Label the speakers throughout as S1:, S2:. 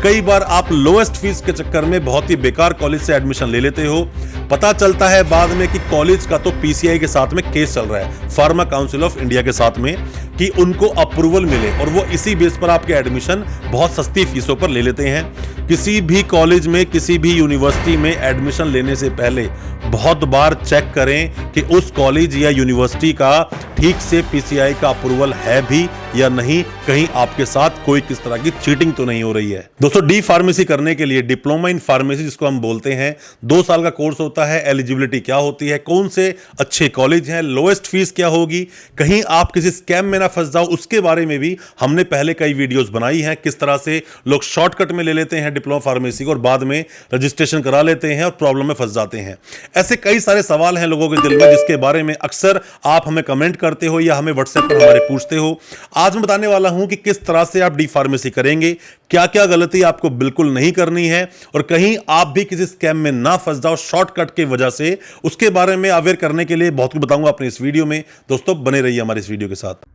S1: कई बार आप lowest fees के चक्कर में बहुत ही बेकार कॉलेज से एडमिशन ले लेते हो। पता चलता है बाद में कि कॉलेज का तो पीसीआई के साथ में केस चल रहा है, फार्मा काउंसिल ऑफ इंडिया के साथ में, कि उनको अप्रूवल मिले और वो इसी बेस पर आपके एडमिशन बहुत सस्ती फीसों पर ले लेते हैं। किसी भी कॉलेज में, किसी भी यूनिवर्सिटी में एडमिशन लेने से पहले बहुत बार चेक करें कि उस कॉलेज या यूनिवर्सिटी का ठीक से पीसीआई का अप्रूवल है भी या नहीं, कहीं आपके साथ कोई किस तरह की चीटिंग तो नहीं हो रही है। दोस्तों, डी फार्मेसी करने के लिए डिप्लोमा इन फार्मेसी जिसको हम बोलते हैं 2 साल का कोर्स होता है। एलिजिबिलिटी क्या होती है, कौन से अच्छे कॉलेज हैं, लोएस्ट फीस क्या होगी, कहीं आप किसी स्कैम में ना फंस जाओ, उसके बारे में भी हमने पहले कई वीडियोस बनाई हैं। किस तरह से लोग शॉर्टकट में ले लेते हैं डिप्लोमा फार्मेसी को और बाद में रजिस्ट्रेशन करा लेते हैं और प्रॉब्लम में फंस जाते हैं। ऐसे कई सारे सवाल हैं लोगों के दिल में जिसके बारे में अक्सर आप हमें कमेंट करते हो या हमें व्हाट्सएप पर हमारे पूछते हो। आज मैं बताने वाला हूं कि किस तरह से आप डी फार्मेसी करेंगे, क्या क्या गलती आपको बिल्कुल नहीं करनी है और कहीं आप भी किसी स्कैम में ना फंस जाओ शॉर्टकट की वजह से, उसके बारे में अवेयर करने के लिए बहुत कुछ बताऊंगा अपने इस वीडियो में। दोस्तों, बने रहिए हमारे इस वीडियो के साथ।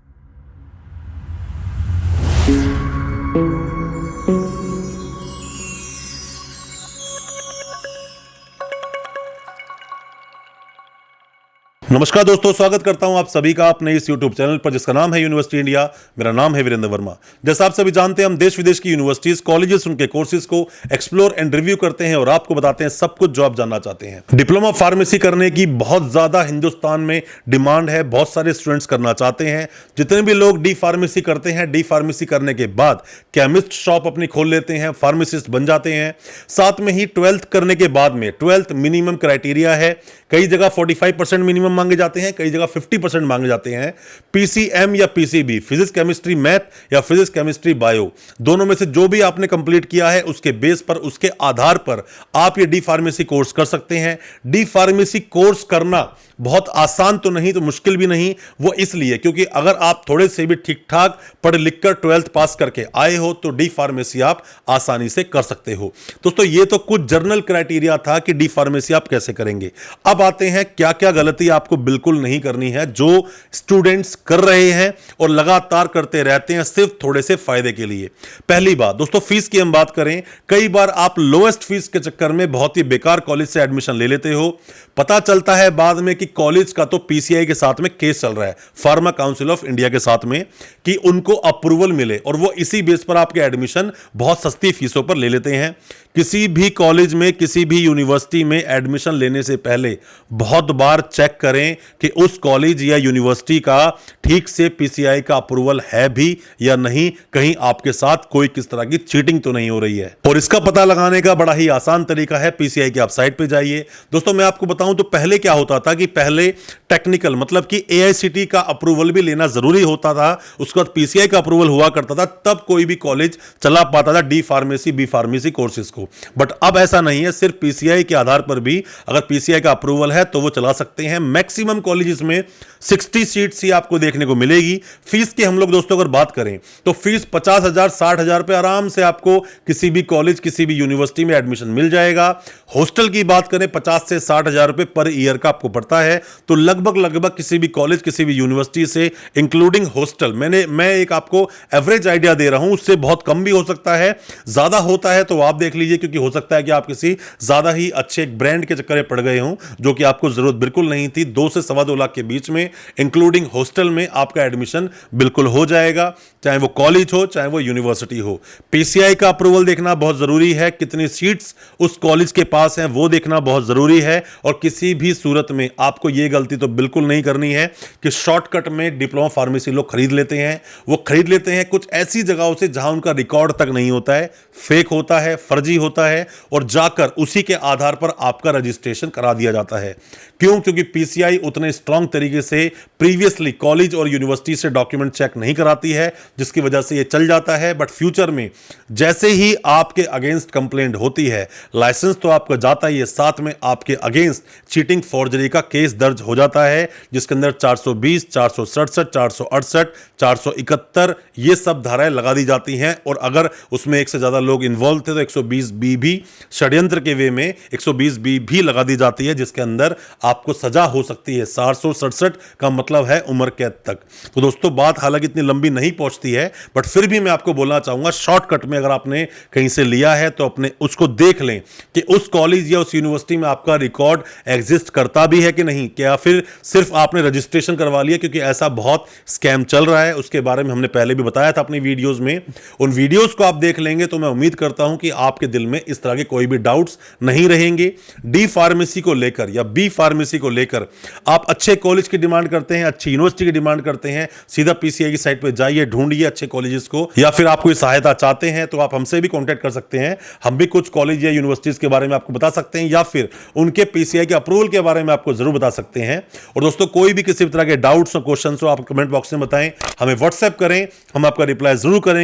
S1: नमस्कार दोस्तों, स्वागत करता हूं आप सभी का अपने इस YouTube चैनल पर जिसका नाम है यूनिवर्सिटी इंडिया। मेरा नाम है वीरेंद्र वर्मा। जैसा आप सभी जानते हैं, हम देश विदेश की यूनिवर्सिटीज, कॉलेजेस, उनके कोर्सेज को एक्सप्लोर एंड रिव्यू करते हैं और आपको बताते हैं सब कुछ जो आप जानना चाहते हैं। डिप्लोमा फार्मेसी करने की बहुत ज्यादा हिंदुस्तान में डिमांड है, बहुत सारे स्टूडेंट्स करना चाहते हैं। जितने भी लोग डी फार्मेसी करते हैं, डी फार्मेसी करने के बाद केमिस्ट शॉप अपनी खोल लेते हैं, फार्मासिस्ट बन जाते हैं। साथ में ही 12th करने के बाद में 12th मिनिमम क्राइटेरिया है। कई जगह 45% मिनिमम मांगे जाते हैं, कई जगह 50% मांगे जाते हैं। पीसीएम या पीसीबी, फिजिक्स केमिस्ट्री मैथ या फिजिक्स केमिस्ट्री बायो, दोनों में से जो भी आपने कंप्लीट किया है उसके बेस पर, उसके आधार पर आप ये डी फार्मेसी कोर्स कर सकते हैं। डी फार्मेसी कोर्स करना बहुत आसान तो नहीं, तो मुश्किल भी नहीं। वो इसलिए क्योंकि अगर आप थोड़े से भी ठीक ठाक पढ़ लिख कर 12th पास करके आए हो तो डी फार्मेसी आप आसानी से कर सकते हो। दोस्तों, ये तो कुछ जर्नल क्राइटेरिया था कि डी फार्मेसी आप कैसे करेंगे। अब आते हैं क्या क्या गलती आपको बिल्कुल नहीं करनी है, जो स्टूडेंट्स कर रहे हैं और लगातार करते रहते हैं सिर्फ थोड़े से फायदे के लिए। पहली बात दोस्तों, फीस की हम बात करें, कई बार आप लोएस्ट फीस के चक्कर में बहुत ही बेकार कॉलेज से एडमिशन ले लेते हो। पता चलता है बाद में कि कॉलेज का तो पीसीआई के साथ में केस चल रहा है, फार्मा काउंसिल ऑफ इंडिया के साथ में, कि उनको अप्रूवल मिले और वो इसी बेस पर आपके एडमिशन बहुत सस्ती फीसों पर ले लेते हैं। किसी भी कॉलेज में, किसी भी यूनिवर्सिटी में एडमिशन लेने से पहले बहुत बार चेक करें कि उस कॉलेज या यूनिवर्सिटी का ठीक से पीसीआई का अप्रूवल है भी या नहीं, कहीं आपके साथ कोई किस तरह की चीटिंग तो नहीं हो रही है। और इसका पता लगाने का बड़ा ही आसान तरीका है, पीसीआई की आप साइट पे जाइए। दोस्तों, मैं आपको बताऊं तो पहले क्या होता था कि पहले टेक्निकल मतलब कि एआईसीटी का अप्रूवल भी लेना जरूरी होता था, उसके बाद पीसीआई का अप्रूवल हुआ करता था, तब कोई भी कॉलेज चला पाता था D pharmacy, B pharmacy courses को। बट अब ऐसा नहीं है, सिर्फ पीसीआई के आधार पर भी अगर पीसीआई का अप्रूवल है तो वो चला सकते हैं। मैक्सिमम कॉलेजेस में 60 सीट्स ही आपको देखने को मिलेगी। फीस की हम लोग दोस्तों अगर बात करें तो फीस 50,000 60,000 पे आराम से आपको किसी भी कॉलेज, किसी भी यूनिवर्सिटी में एडमिशन मिल जाएगा। हॉस्टल की बात करें 50 से 60,000 रुपए पर ईयर का आपको पड़ता है, तो लगभग किसी भी कॉलेज, किसी भी यूनिवर्सिटी से इंक्लूडिंग हॉस्टल, मैं एक आपको एवरेज आइडिया दे रहा हूं, उससे बहुत कम भी हो सकता है, ज्यादा होता है तो आप देख लीजिए, क्योंकि हो सकता है कि आप किसी ज्यादा ही अच्छे ब्रांड के चक्कर में पड़ गए हों जो कि आपको जरूरत बिल्कुल नहीं थी। 2 से सवा 2 लाख के बीच में इंक्लूडिंग हॉस्टल में आपका एडमिशन बिल्कुल हो जाएगा, चाहे वो कॉलेज हो चाहे वो यूनिवर्सिटी हो। पीसीआई का अप्रूवल देखना बहुत जरूरी है, कितनी सीट्स उस कॉलेज के पास हैं वो देखना बहुत जरूरी है। और किसी भी सूरत में आपको यह गलती तो बिल्कुल नहीं करनी है कि शॉर्टकट में डिप्लोमा फार्मेसी लोग खरीद लेते हैं। वो खरीद लेते हैं कुछ ऐसी जगहों से जहां उनका रिकॉर्ड तक नहीं होता है, फेक होता है, फर्जी होता है, और जाकर उसी के आधार पर आपका रजिस्ट्रेशन करा दिया जाता है। क्यों? क्योंकि पीसीआई उतने स्ट्रांग तरीके से प्रीवियसली कॉलेज और यूनिवर्सिटी से डॉक्यूमेंट चेक नहीं कराती है, जिसकी वजह से ये चल जाता है। बट फ्यूचर में जैसे ही आपके अगेंस्ट कंप्लेंट होती है, लाइसेंस तो आपका जाता ही है, साथ में आपके अगेंस्ट चीटिंग फॉर्जरी का केस केस दर्ज हो जाता है, जिसके अंदर 420, 467, 468, 471 ये सब धाराएं लगा दी जाती हैं। और अगर उसमें एक से ज्यादा लोग इन्वॉल्व थे तो 120 बी भी, षड्यंत्र के वे में 120 बी भी लगा दी जाती है, जिसके अंदर आपको सजा हो सकती है 467 का मतलब है उम्र कैद तक। तो दोस्तों बात हालांकि इतनी लंबी नहीं पहुंचती है, बट फिर भी मैं आपको बोलना चाहूंगा शॉर्टकट में, अगर आपने कहीं से लिया है तो अपने उसको देख लें कि उस कॉलेज या उस यूनिवर्सिटी में आपका रिकॉर्ड एग्जिस्ट करता भी है कि नहीं, क्या फिर सिर्फ आपने रजिस्ट्रेशन करवा लिया, क्योंकि ऐसा बहुत स्कैम चल रहा है। उसके बारे में हमने पहले भी बताया था अपनी वीडियोस में। उन वीडियोस को आप देख लेंगे तो मैं उम्मीद करता हूं कि आपके दिल में इस तरह के कोई भी डाउट्स नहीं रहेंगे। डी फार्मेसी को लेकर या बी फार्मेसी को लेकर आप अच्छे कॉलेज की डिमांड करते हैं, अच्छी यूनिवर्सिटी की डिमांड करते हैं, सीधा पीसीआई की साइट पर जाइए, ढूंढिए अच्छे कॉलेजेस को। या फिर आप कोई सहायता चाहते हैं तो आप हमसे भी कांटेक्ट कर सकते हैं, हम भी कुछ कॉलेज या यूनिवर्सिटीज के बारे में आपको बता सकते हैं, या फिर उनके पीसीआई के अप्रूवल के बारे में आपको जरूर बता सकते हैं। और दोस्तों कोई भी किसी भी तरह के डाउट्स और क्वेश्चंस हो आप कमेंट बॉक्स में बताएं, हमें व्हाट्सएप करें, हम आपका रिप्लाई जरूर करेंगे।